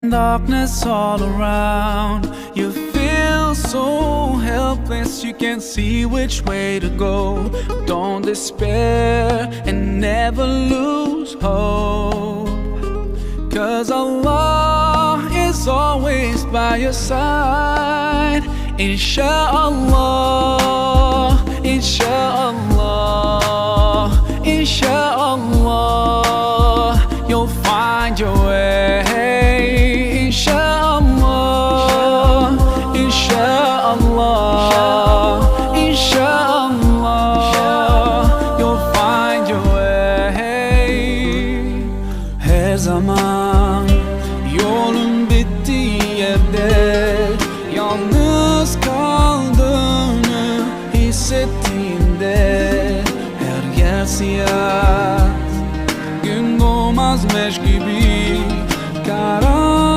Darkness all around, you feel so helpless, you can't see which way to go. Don't despair and never lose hope, 'cause Allah is always by your side. Inshallah, inshallah, inshallah, you'll find your way. Inshallah, inshallah, inshallah, you'll find your way. Her zaman yolun bittiği yerde yalnız kaldığını hissettiğinde her yer siyah